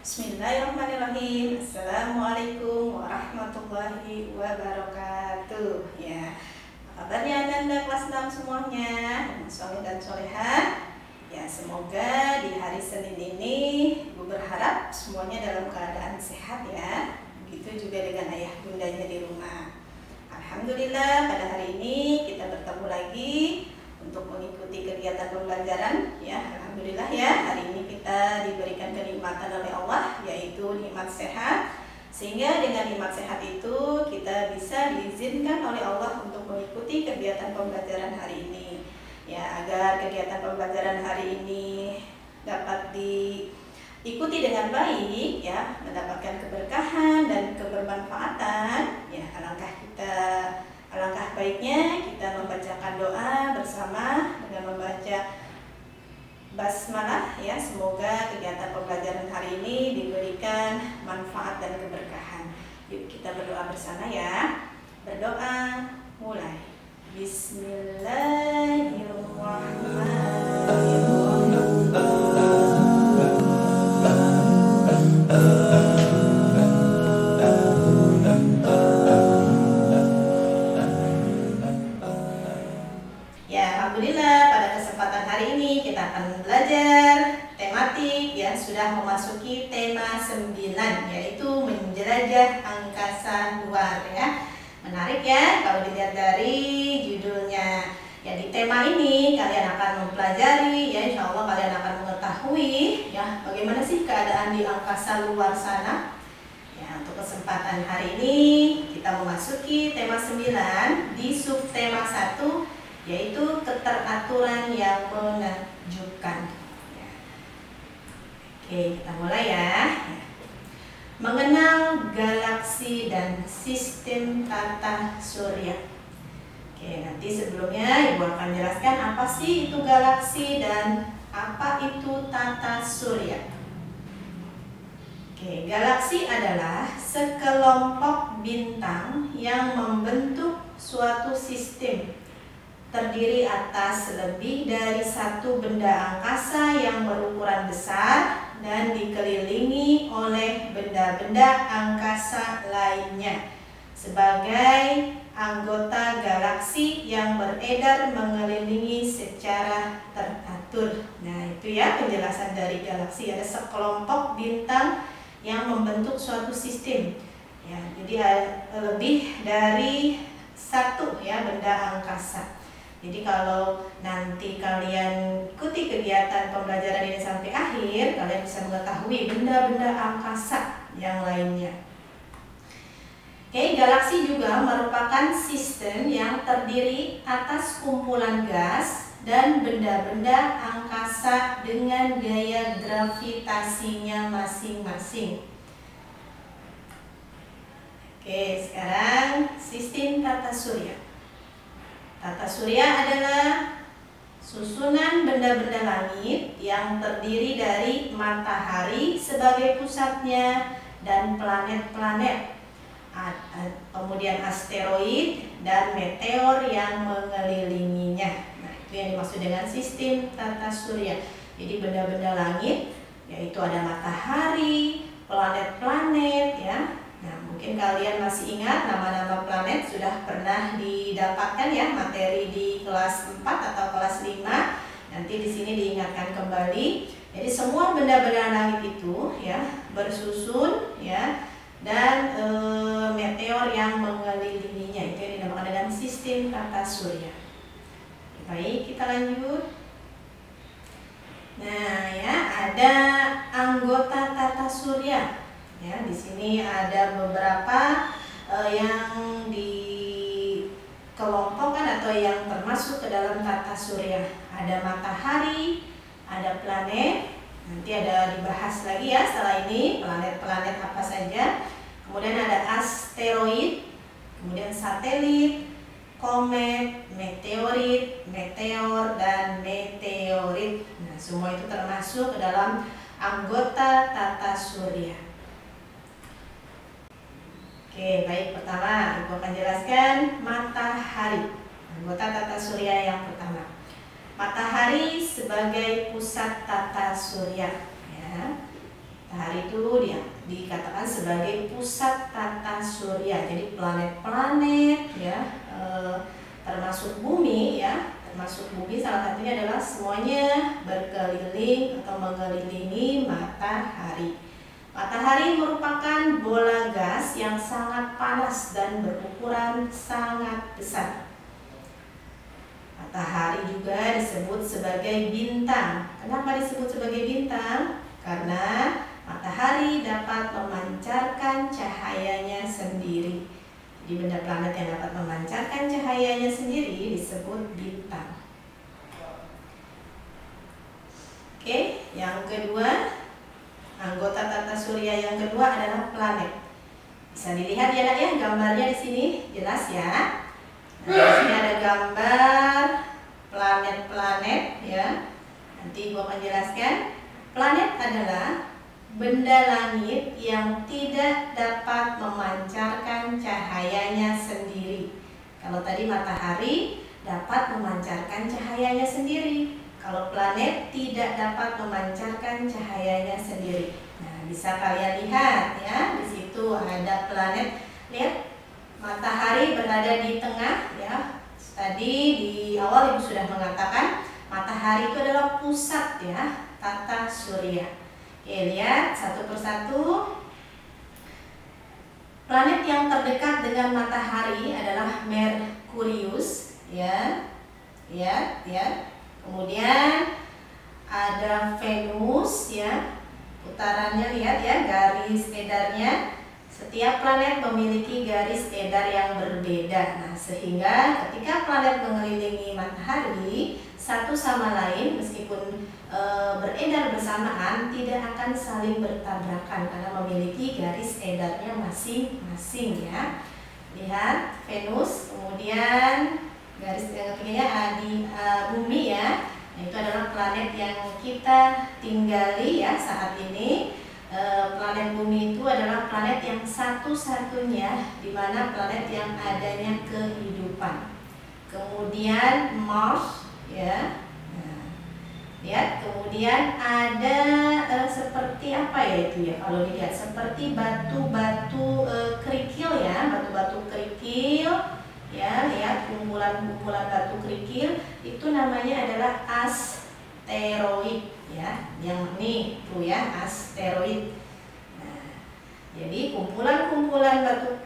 Bismillahirrahmanirrahim. Assalamualaikum warahmatullahi wabarakatuh. Ya, apa kabarnya Anda kelas 6 semuanya, soleh dan soleha? Ya, semoga di hari Senin ini Ibu berharap semuanya dalam keadaan sehat ya. Begitu juga dengan ayah bundanya di rumah. Alhamdulillah pada hari ini kita bertemu lagi untuk mengikuti kegiatan pembelajaran ya. Alhamdulillah ya, hari ini kita diberikan kenikmatan oleh Allah, yaitu nikmat sehat, sehingga dengan nikmat sehat itu kita bisa diizinkan oleh Allah untuk mengikuti kegiatan pembelajaran hari ini ya. Agar kegiatan pembelajaran hari ini dapat diikuti dengan baik ya, mendapatkan keberkahan dan kebermanfaatan ya, alangkah baiknya kita membacakan doa bersama dengan membaca basmalah ya. Semoga kegiatan pembelajaran hari ini diberikan manfaat dan keberkahan. Yuk kita berdoa bersama ya. Berdoa mulai. Bismillahirrahmanirrahim. Alhamdulillah pada kesempatan hari ini kita akan belajar tematik ya, sudah memasuki tema 9, yaitu menjelajah angkasa luar ya. Menarik ya kalau dilihat dari judulnya. Ya, di tema ini kalian akan mempelajari ya, insya Allah kalian akan mengetahui ya bagaimana sih keadaan di angkasa luar sana. Ya, untuk kesempatan hari ini kita memasuki tema 9 di subtema 1, yaitu keteraturan yang menakjubkan. Ya. Oke, kita mulai ya. Mengenal galaksi dan sistem tata surya. Oke, nanti sebelumnya Ibu akan jelaskan apa sih itu galaksi dan apa itu tata surya. Oke, galaksi adalah sekelompok bintang yang membentuk suatu sistem terdiri atas lebih dari satu benda angkasa yang berukuran besar dan dikelilingi oleh benda-benda angkasa lainnya sebagai anggota galaksi yang beredar mengelilingi secara teratur. Nah, itu ya penjelasan dari galaksi. Ada sekelompok bintang yang membentuk suatu sistem. Ya, jadi lebih dari satu ya benda angkasa. Jadi kalau nanti kalian ikuti kegiatan pembelajaran ini sampai akhir, kalian bisa mengetahui benda-benda angkasa yang lainnya. Oke, galaksi juga merupakan sistem yang terdiri atas kumpulan gas dan benda-benda angkasa dengan gaya gravitasinya masing-masing. Oke, sekarang sistem tata surya. Tata surya adalah susunan benda-benda langit yang terdiri dari matahari sebagai pusatnya dan planet-planet, kemudian asteroid dan meteor yang mengelilinginya. Nah, itu yang dimaksud dengan sistem tata surya. Jadi benda-benda langit yaitu ada matahari, planet-planet ya. Nah, mungkin kalian masih ingat nama-nama planet, sudah pernah didapatkan ya materi di kelas 4 atau kelas 5. Nanti di sini diingatkan kembali. Jadi semua benda-benda langit itu ya bersusun ya, dan meteor yang mengelilinginya, itu yang dinamakan dengan sistem tata surya. Baik, kita lanjut. Nah, ya ada anggota tata surya. Ya, di sini ada beberapa yang dikelompokkan atau yang termasuk ke dalam tata surya. Ada matahari, ada planet. Nanti ada dibahas lagi ya setelah ini planet-planet apa saja. Kemudian ada asteroid, kemudian satelit, komet, meteorit, meteor, dan meteorit. Nah, semua itu termasuk ke dalam anggota tata surya. Oke, baik, pertama Ibu akan jelaskan matahari, anggota tata surya yang pertama. Matahari sebagai pusat tata surya ya. Matahari itu dia dikatakan sebagai pusat tata surya. Jadi planet-planet ya, termasuk bumi ya, termasuk bumi salah satunya adalah semuanya berkeliling atau mengelilingi matahari. Matahari merupakan bola gas yang sangat panas dan berukuran sangat besar. Matahari juga disebut sebagai bintang. Kenapa disebut sebagai bintang? Karena matahari dapat memancarkan cahayanya sendiri. Jadi benda planet yang dapat memancarkan cahayanya sendiri disebut bintang. Oke, yang kedua, anggota tata surya yang kedua adalah planet. Bisa dilihat ya, Nak ya, gambarnya di sini jelas ya. Nah, di sini ada gambar planet-planet ya. Nanti gua akan jelaskan. Planet adalah benda langit yang tidak dapat memancarkan cahayanya sendiri. Kalau tadi matahari dapat memancarkan cahayanya sendiri. Kalau planet tidak dapat memancarkan cahayanya sendiri. Nah, bisa kalian lihat ya, di situ ada planet. Lihat, matahari berada di tengah ya. Tadi di awal Ibu sudah mengatakan matahari itu adalah pusat ya, tata surya. Oke, lihat satu persatu. Planet yang terdekat dengan matahari adalah Merkurius ya. Lihat ya. Kemudian ada Venus ya. Putarannya lihat ya, garis edarnya. Setiap planet memiliki garis edar yang berbeda. Nah, sehingga ketika planet mengelilingi matahari satu sama lain meskipun beredar bersamaan tidak akan saling bertabrakan karena memiliki garis edarnya masing-masing ya. Lihat Venus, kemudian garis yang ketiganya di bumi ya. Nah, itu adalah planet yang kita tinggali ya saat ini. Planet bumi itu adalah planet yang satu-satunya di mana planet yang adanya kehidupan. Kemudian Mars ya. Nah, lihat, kemudian ada seperti apa ya itu ya, kalau dilihat seperti batu-batu kerikil ya, batu-batu kerikil ya. Lihat kumpulan-kumpulan batu kerikil itu namanya adalah asteroid ya, yang ini tuh ya, asteroid. Nah, jadi kumpulan-kumpulan batu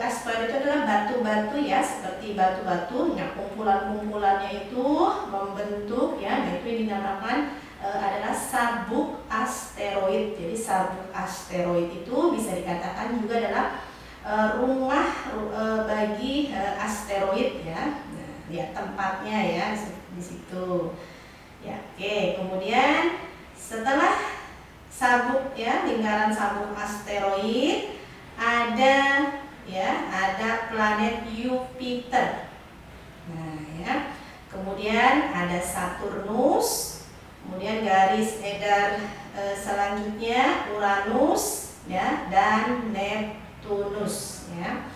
asteroid itu adalah batu-batu ya, seperti batu-batu. Nah, kumpulan-kumpulannya itu membentuk ya, nah itu yang dinamakan adalah sabuk asteroid. Jadi sabuk asteroid itu bisa dikatakan juga adalah rumah bagi asteroid ya. Nah, lihat tempatnya ya di situ. Ya, oke. Kemudian setelah sabuk ya, lingkaran sabuk asteroid ada planet Jupiter. Nah, ya. Kemudian ada Saturnus. Kemudian garis edar selanjutnya Uranus ya, dan Neptunus ya.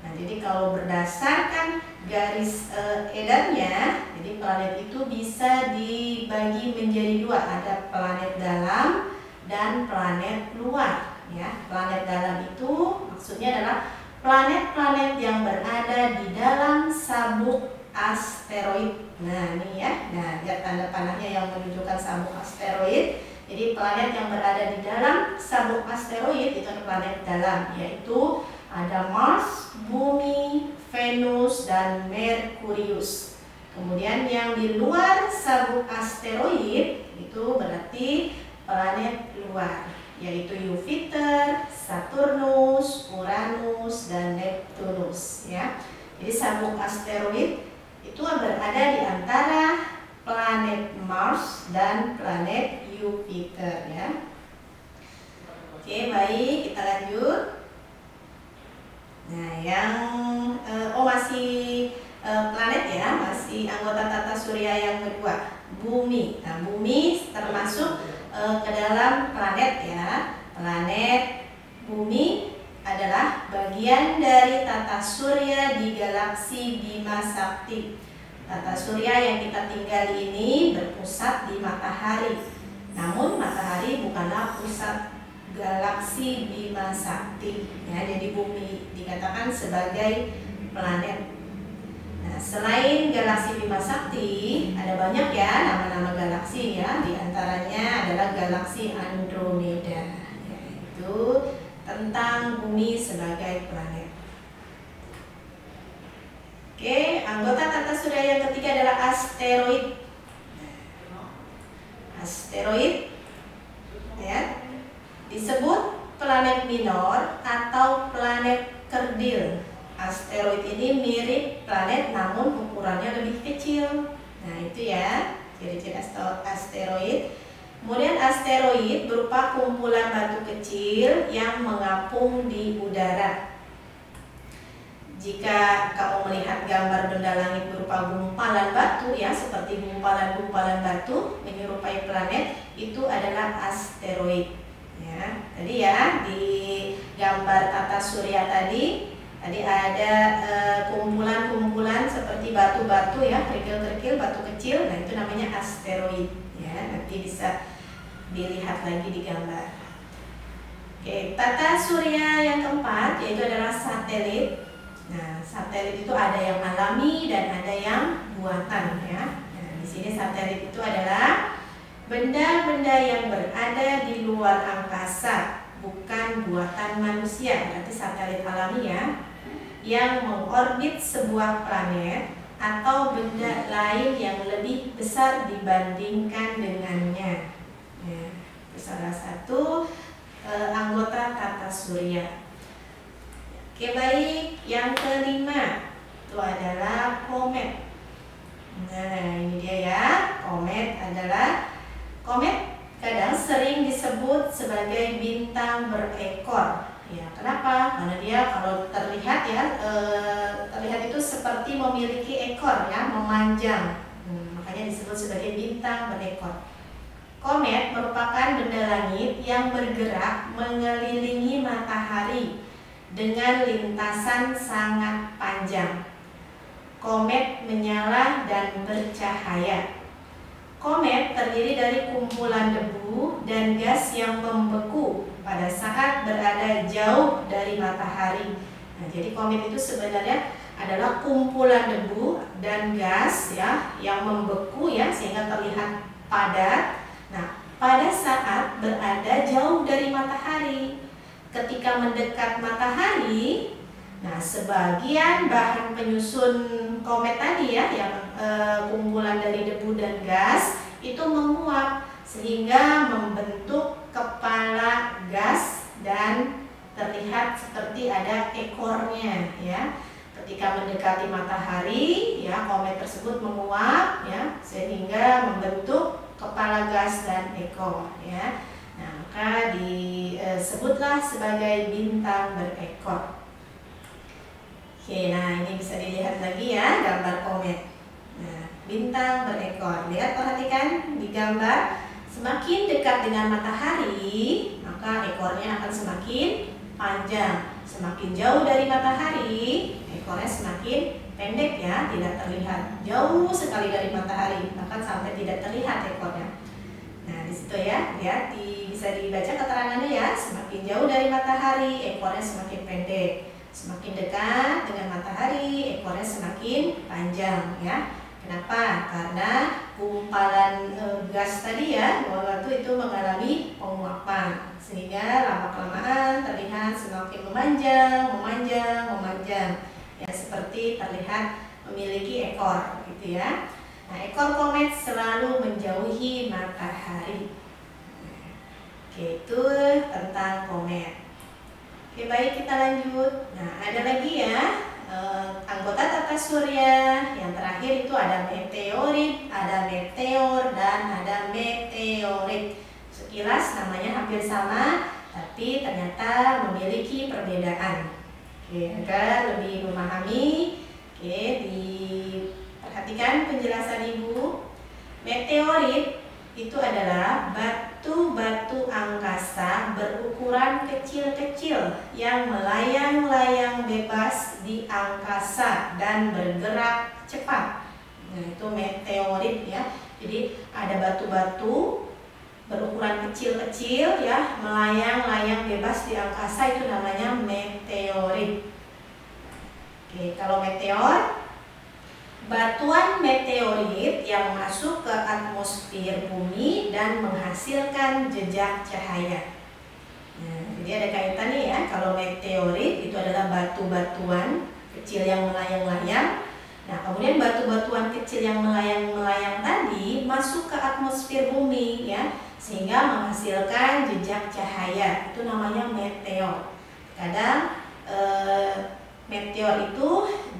Nah, jadi kalau berdasarkan garis edarnya, jadi planet itu bisa dibagi menjadi dua, ada planet dalam dan planet luar ya. Planet dalam itu maksudnya adalah planet-planet yang berada di dalam sabuk asteroid. Nah, ini ya. Nah, lihat tanda panahnya yang menunjukkan sabuk asteroid. Jadi planet yang berada di dalam sabuk asteroid itu adalah planet dalam, yaitu ada Mars, Bumi, Venus, dan Merkurius. Kemudian yang di luar sabuk asteroid itu berarti planet luar, yaitu Jupiter, Saturnus, Uranus, dan Neptunus ya. Jadi sabuk asteroid itu berada di antara planet Mars dan planet Jupiter ya. Oke, baik, kita lanjut. Nah, yang masih planet ya, masih anggota tata surya yang kedua, Bumi. Nah, Bumi termasuk ke dalam planet ya. Planet Bumi adalah bagian dari tata surya di galaksi Bima Sakti. Tata surya yang kita tinggali ini berpusat di matahari. Namun matahari bukanlah pusat galaksi Bima Sakti. Ya, jadi bumi dikatakan sebagai planet. Nah, selain galaksi Bima Sakti, ada banyak ya nama-nama galaksi ya. Di antaranya adalah galaksi Andromeda, yaitu tentang bumi sebagai planet. Oke, anggota tata surya yang ketiga adalah asteroid. Asteroid ya disebut planet minor atau planet kerdil. Asteroid ini mirip planet namun ukurannya lebih kecil. Nah, itu ya ciri-ciri asteroid. Kemudian asteroid berupa kumpulan batu kecil yang mengapung di udara. Jika kamu melihat gambar benda langit berupa gumpalan batu ya, seperti gumpalan-gumpalan batu menyerupai planet, itu adalah asteroid. Ya, tadi ya di gambar tata surya tadi ada kumpulan-kumpulan seperti batu-batu ya, kerikil-kerikil batu kecil. Nah, itu namanya asteroid. Ya, nanti bisa dilihat lagi di gambar. Oke, tata surya yang keempat yaitu adalah satelit. Nah, satelit itu ada yang alami dan ada yang buatan ya. Nah, di sini satelit itu adalah benda-benda yang berada di luar angkasa, bukan buatan manusia. Berarti satelit alami ya, yang mengorbit sebuah planet atau benda lain yang lebih besar dibandingkan dengannya. Ya, itu salah satu anggota tata surya. Oke, baik, yang kelima itu adalah komet. Nah, ini dia ya, komet kadang sering disebut sebagai bintang berekor. Ya, kenapa? Karena dia kalau terlihat ya, terlihat itu seperti memiliki ekor ya, memanjang. Makanya disebut sebagai bintang berekor. Komet merupakan benda langit yang bergerak mengelilingi matahari dengan lintasan sangat panjang. Komet menyala dan bercahaya. Komet terdiri dari kumpulan debu dan gas yang membeku pada saat berada jauh dari matahari. Nah, jadi komet itu sebenarnya adalah kumpulan debu dan gas ya yang membeku ya sehingga terlihat padat. Nah, pada saat berada jauh dari matahari. Ketika mendekat matahari, nah sebagian bahan penyusun komet tadi ya yang kumpulan dari debu dan gas itu menguap sehingga membentuk kepala gas dan terlihat seperti ada ekornya ya. Ketika mendekati matahari ya komet tersebut menguap ya sehingga membentuk kepala gas dan ekor ya. Nah, maka disebutlah sebagai bintang berekor. Oke, nah ini bisa dilihat lagi ya gambar komet. Nah, bintang berekor. Lihat, perhatikan di gambar. Semakin dekat dengan matahari, maka ekornya akan semakin panjang. Semakin jauh dari matahari, ekornya semakin pendek ya, tidak terlihat. Jauh sekali dari matahari, bahkan sampai tidak terlihat ekornya. Nah, di situ ya, lihat bisa dibaca keterangannya ya. Semakin jauh dari matahari, ekornya semakin pendek. Semakin dekat dengan matahari, ekornya semakin panjang ya. Kenapa? Karena gumpalan gas tadi ya, batu itu mengalami penguapan sehingga lama-kelamaan terlihat semakin memanjang ya, seperti terlihat memiliki ekor gitu ya. Nah, ekor komet selalu menjauhi matahari. Oke, itu tentang komet. Oke, baik, kita lanjut. Nah, ada lagi ya anggota tata surya. Yang terakhir itu ada meteorit, ada meteor, dan ada meteorit. Sekilas namanya hampir sama, tapi ternyata memiliki perbedaan. Oke, agar lebih memahami, oke, diperhatikan penjelasan Ibu. Meteorit itu adalah batu-batu angkasa berukuran kecil-kecil yang melayang-layang bebas di angkasa dan bergerak cepat. Nah, itu meteorit ya. Jadi ada batu-batu berukuran kecil-kecil ya, melayang-layang bebas di angkasa, itu namanya meteorit. Oke, kalau meteor, batuan meteorit yang masuk ke atmosfer bumi dan menghasilkan jejak cahaya. Nah, jadi ada kaitannya ya, kalau meteorit itu adalah batu-batuan kecil yang melayang-layang. Nah, kemudian batu-batuan kecil yang melayang-melayang tadi masuk ke atmosfer bumi ya, sehingga menghasilkan jejak cahaya. Itu namanya meteor. Kadang meteor itu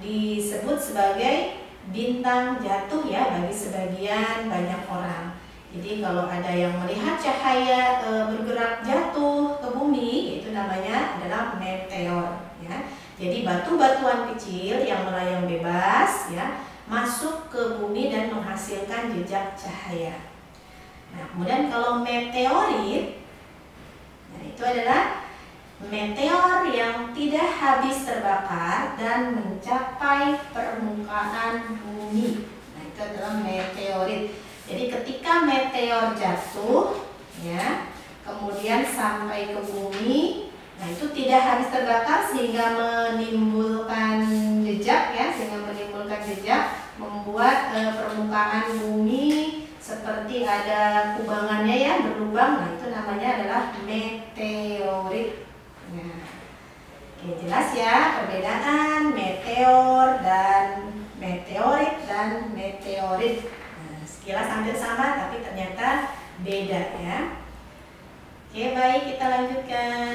disebut sebagai bintang jatuh ya bagi sebagian banyak orang. Jadi kalau ada yang melihat cahaya bergerak jatuh ke bumi, itu namanya adalah meteor ya. Jadi batu-batuan kecil yang melayang bebas ya masuk ke bumi dan menghasilkan jejak cahaya. Nah, kemudian kalau meteorit, nah itu adalah meteor yang tidak habis terbakar dan mencapai permukaan bumi. Nah, itu adalah meteorit. Jadi ketika meteor jatuh ya, kemudian sampai ke bumi, nah itu tidak habis terbakar sehingga menimbulkan jejak ya, membuat permukaan bumi seperti ada kubangannya ya, berlubang. Nah, itu namanya adalah meteorit. Nah, oke, jelas ya perbedaan meteor dan meteorit dan meteorit. Nah, sekilas hampir sama tapi ternyata beda ya. Oke, baik, kita lanjutkan.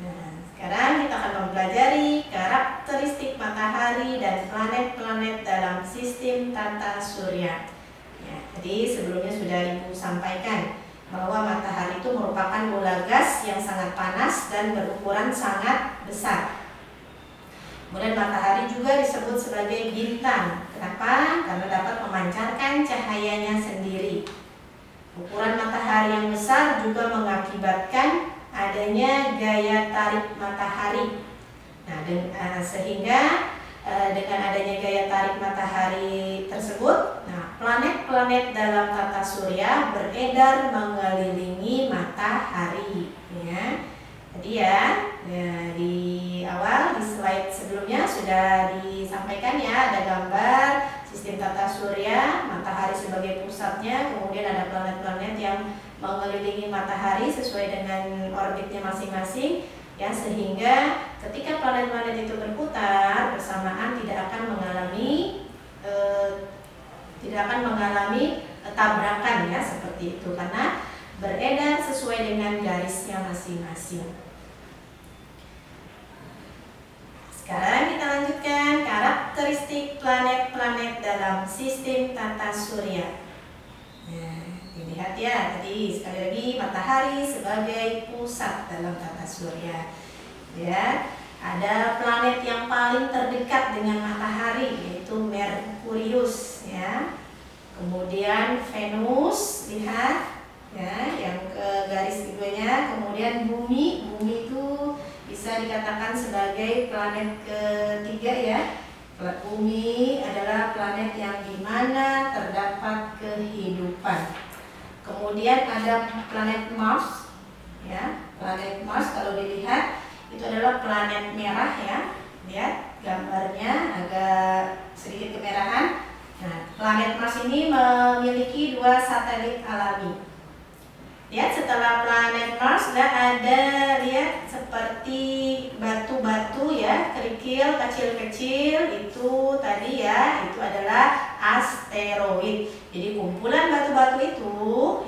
Nah, sekarang kita akan mempelajari karakteristik matahari dan planet-planet dalam sistem tata surya. Ya, jadi sebelumnya sudah Ibu sampaikan bahwa matahari itu merupakan bola gas yang sangat panas dan berukuran sangat besar. Kemudian matahari juga disebut sebagai bintang. Kenapa? Karena dapat memancarkan cahayanya sendiri. Ukuran matahari yang besar juga mengakibatkan adanya gaya tarik matahari. Nah, sehingga dengan adanya gaya tarik matahari tersebut, nah planet-planet dalam tata surya beredar mengelilingi matahari. Ya, jadi ya di awal di slide sebelumnya sudah disampaikan ya, ada gambar sistem tata surya, matahari sebagai pusatnya, kemudian ada planet-planet yang mengelilingi matahari sesuai dengan orbitnya masing-masing ya, sehingga ketika planet-planet itu berputar bersamaan tidak akan mengalami tabrakan ya, seperti itu, karena beredar sesuai dengan garisnya masing-masing. Sekarang kita lanjutkan karakteristik planet-planet dalam sistem tata surya. Nah, dilihat ya, tadi sekali lagi matahari sebagai pusat dalam tata surya. Ya, ada planet yang paling terdekat dengan matahari yaitu Merkurius ya. Kemudian Venus, lihat ya, yang ke garis keduanya. Kemudian Bumi itu bisa dikatakan sebagai planet ketiga ya. Bumi adalah planet yang dimana terdapat kehidupan. Kemudian ada planet Mars ya. Planet Mars kalau dilihat itu adalah planet merah ya. Lihat gambarnya agak sedikit kemerahan. Nah, planet Mars ini memiliki 2 satelit alami. Lihat setelah planet Mars sudah ada, lihat seperti batu-batu ya, kerikil kecil-kecil itu tadi ya, itu adalah asteroid. Jadi kumpulan batu-batu itu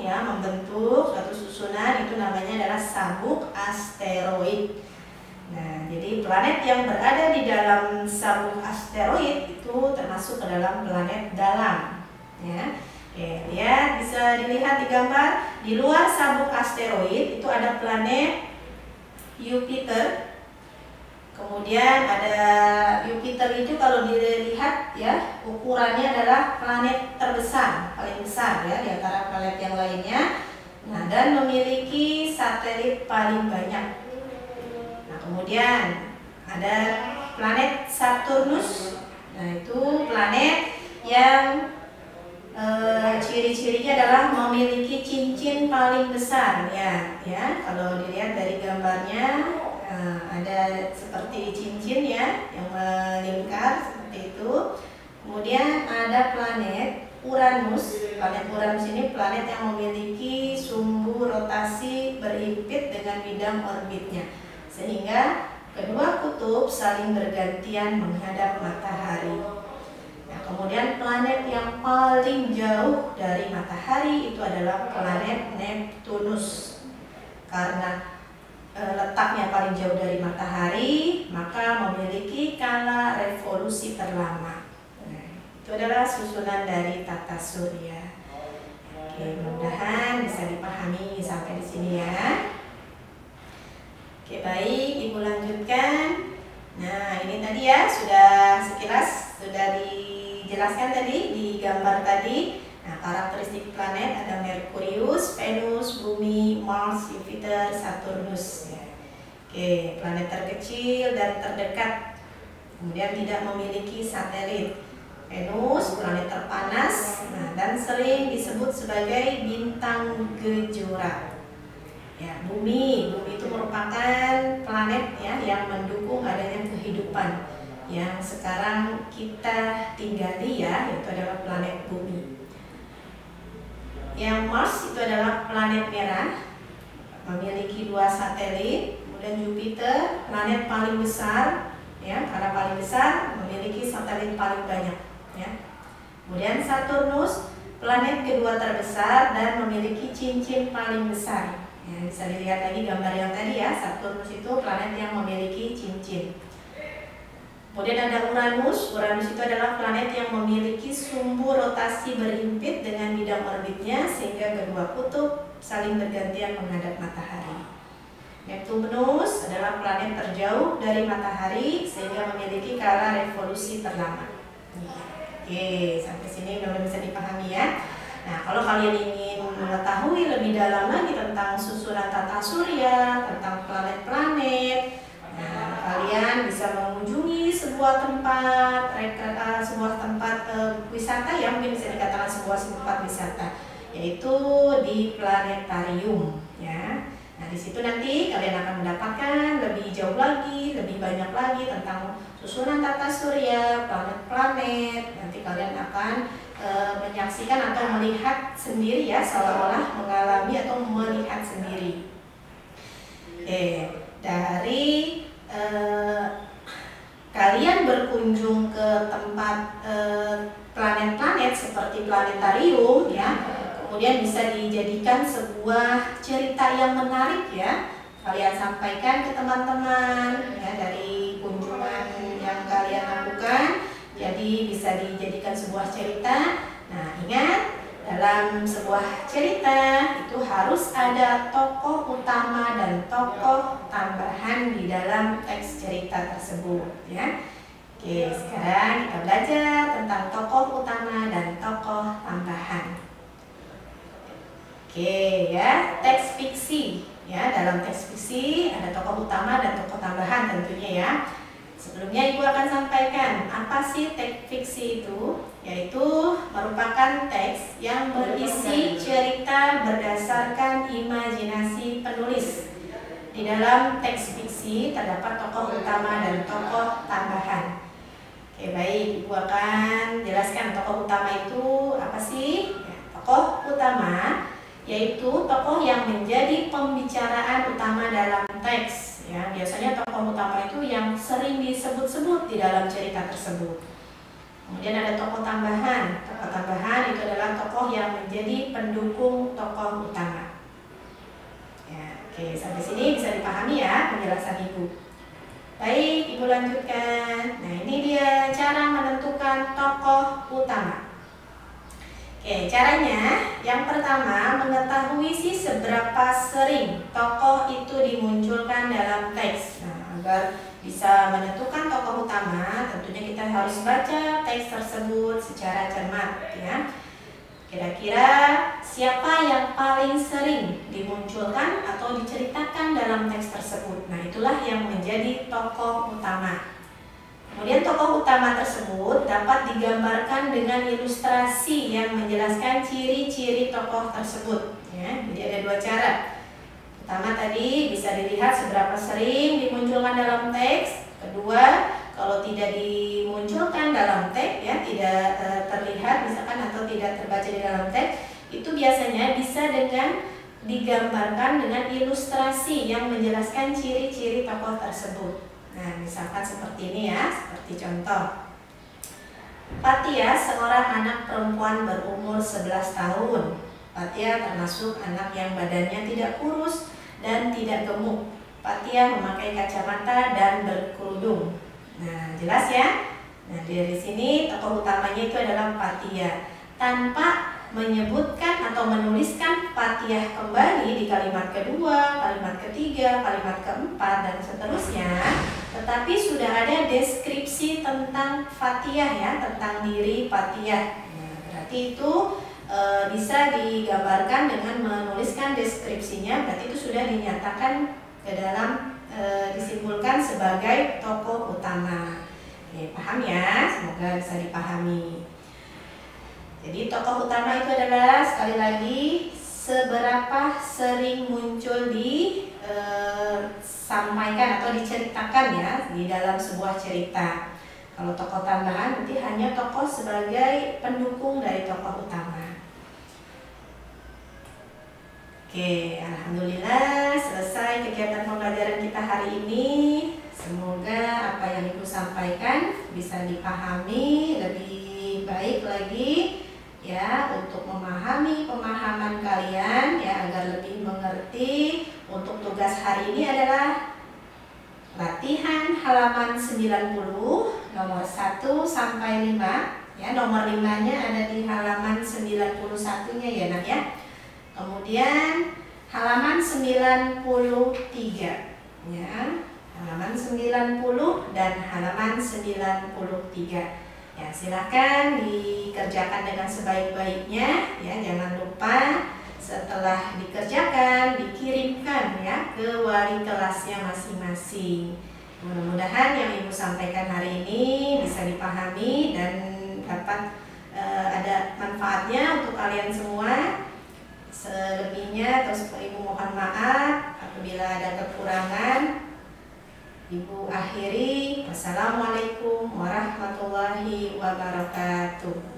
ya membentuk suatu susunan, itu namanya adalah sabuk asteroid. Nah, jadi planet yang berada di dalam sabuk asteroid itu termasuk ke dalam planet dalam ya. Oke, lihat, bisa dilihat di gambar di luar sabuk asteroid itu ada planet Jupiter. Kemudian ada Jupiter itu kalau dilihat ya, ukurannya adalah planet terbesar, paling besar ya di antara planet yang lainnya. Nah, dan memiliki satelit paling banyak. Nah, kemudian ada planet Saturnus. Nah, itu planet yang ciri-cirinya adalah memiliki cincin paling besar ya. Kalau dilihat dari gambarnya ada seperti cincin ya yang melingkar seperti itu. Kemudian ada planet Uranus. Planet Uranus ini planet yang memiliki sumbu rotasi berhimpit dengan bidang orbitnya, sehingga kedua kutub saling bergantian menghadap matahari. Nah, kemudian planet yang paling jauh dari matahari itu adalah planet Neptunus. Karena letaknya paling jauh dari matahari, maka memiliki skala revolusi terlama. Itu adalah susunan dari tata surya. Oke, mudah-mudahan bisa dipahami sampai di sini ya. Oke, baik, Ibu lanjutkan. Nah, ini tadi ya sudah sekilas sudah dijelaskan tadi di gambar tadi. Nah, karakteristik planet ada Merkurius, Venus, Bumi, Mars, Jupiter, Saturnus. Ya. Oke, planet terkecil dan terdekat. Kemudian tidak memiliki satelit. Venus, planet terpanas, dan sering disebut sebagai bintang gejora. Ya, Bumi itu merupakan planet ya yang mendukung adanya kehidupan yang sekarang kita tinggali ya, yaitu adalah planet Bumi. Yang Mars itu adalah planet merah, memiliki 2 satelit. Kemudian Jupiter, planet paling besar ya, karena paling besar memiliki satelit paling banyak. Ya. Kemudian Saturnus, planet kedua terbesar dan memiliki cincin paling besar. Ya, bisa dilihat lagi gambar yang tadi ya, Saturnus itu planet yang memiliki cincin. Kemudian ada Uranus. Uranus itu adalah planet yang memiliki sumbu rotasi berhimpit dengan bidang orbitnya, sehingga kedua kutub saling bergantian menghadap matahari. Neptunus adalah planet terjauh dari matahari, sehingga memiliki skala revolusi terlama. Oke, sampai sini udah bisa dipahami ya. Nah, kalau kalian ingin mengetahui lebih dalam lagi tentang susunan tata surya, tentang planet-planet, nah, kalian bisa mengunjungi sebuah tempat wisata yang mungkin bisa dikatakan sebuah tempat wisata, yaitu di planetarium ya. Nah, di situ nanti kalian akan mendapatkan lebih jauh lagi, lebih banyak lagi tentang susunan tata surya, planet-planet. Nanti kalian akan menyaksikan atau melihat sendiri ya, seolah-olah mengalami atau melihat sendiri. Dari kalian berkunjung ke tempat planet-planet seperti planetarium ya, kemudian bisa dijadikan sebuah cerita yang menarik ya, kalian sampaikan ke teman-teman ya, dari kunjungan yang kalian lakukan. Jadi bisa dijadikan sebuah cerita. Nah, ingat, dalam sebuah cerita itu harus ada tokoh utama dan tokoh tambahan di dalam teks cerita tersebut ya. Oke, sekarang kita belajar tentang tokoh utama dan tokoh tambahan. Oke ya, teks fiksi ya. Dalam teks fiksi ada tokoh utama dan tokoh tambahan tentunya ya. Sebelumnya Ibu akan sampaikan apa sih teks fiksi itu, yaitu merupakan teks yang berisi cerita berdasarkan imajinasi penulis. Di dalam teks fiksi terdapat tokoh utama dan tokoh tambahan. Oke, baik, Ibu akan jelaskan tokoh utama itu apa sih? Ya, tokoh utama yaitu tokoh yang menjadi pembicaraan utama dalam teks ya. Biasanya tokoh utama itu yang sering disebut-sebut di dalam cerita tersebut. Kemudian ada tokoh tambahan. Tokoh tambahan itu adalah tokoh yang menjadi pendukung tokoh utama ya. Oke, sampai sini bisa dipahami ya penjelasan Ibu. Baik, Ibu lanjutkan. Nah, ini dia cara menentukan tokoh utama. Oke, caranya yang pertama mengetahui sih seberapa sering tokoh itu dimunculkan dalam teks. Nah, agar bisa menentukan tokoh utama, tentunya kita harus baca teks tersebut secara cermat ya. Kira-kira siapa yang paling sering dimunculkan atau diceritakan dalam teks tersebut. Nah, itulah yang menjadi tokoh utama. Kemudian tokoh utama tersebut dapat digambarkan dengan ilustrasi yang menjelaskan ciri-ciri tokoh tersebut. Ya, jadi ada dua cara. Pertama tadi bisa dilihat seberapa sering dimunculkan dalam teks. Kedua, kalau tidak dimunculkan dalam teks, ya tidak terlihat misalkan atau tidak terbaca di dalam teks, itu biasanya bisa dengan digambarkan dengan ilustrasi yang menjelaskan ciri-ciri tokoh tersebut. Nah, misalkan seperti ini ya, seperti contoh. Fatia seorang anak perempuan berumur 11 tahun. Fatia termasuk anak yang badannya tidak kurus dan tidak gemuk. Fatia memakai kacamata dan berkerudung. Nah, jelas ya? Nah, dari sini tokoh utamanya itu adalah Fatia. Tanpa menyebutkan atau menuliskan Fatia kembali di kalimat kedua, kalimat ketiga, kalimat keempat, dan seterusnya, tetapi sudah ada deskripsi tentang Fatia ya, tentang diri Fatia. Nah, berarti itu bisa digambarkan dengan menuliskan deskripsinya, berarti itu sudah dinyatakan ke dalam disimpulkan sebagai tokoh utama. Oke, paham ya? Semoga bisa dipahami. Jadi tokoh utama itu adalah sekali lagi seberapa sering muncul disampaikan atau diceritakan ya di dalam sebuah cerita. Kalau tokoh tambahan nanti hanya tokoh sebagai pendukung dari tokoh utama. Oke, alhamdulillah selesai kegiatan pembelajaran kita hari ini. Semoga apa yang Ibu sampaikan bisa dipahami lebih baik lagi ya, untuk memahami pemahaman kalian ya, agar lebih mengerti. Untuk tugas hari ini adalah latihan halaman 90 nomor 1 sampai 5 ya, nomor 5-nya ada di halaman 91-nya ya Nak ya. Kemudian halaman 93 ya, halaman 90 dan halaman 93. Ya, silakan dikerjakan dengan sebaik-baiknya ya, jangan lupa setelah dikerjakan dikirimkan ya ke wali kelasnya masing-masing. Mudah-mudahan yang Ibu sampaikan hari ini bisa dipahami dan dapat ada manfaatnya untuk kalian semua. Selebihnya terus Ibu mohon maaf apabila ada kekurangan. Ibu akhiri. Wassalamualaikum warahmatullahi wabarakatuh.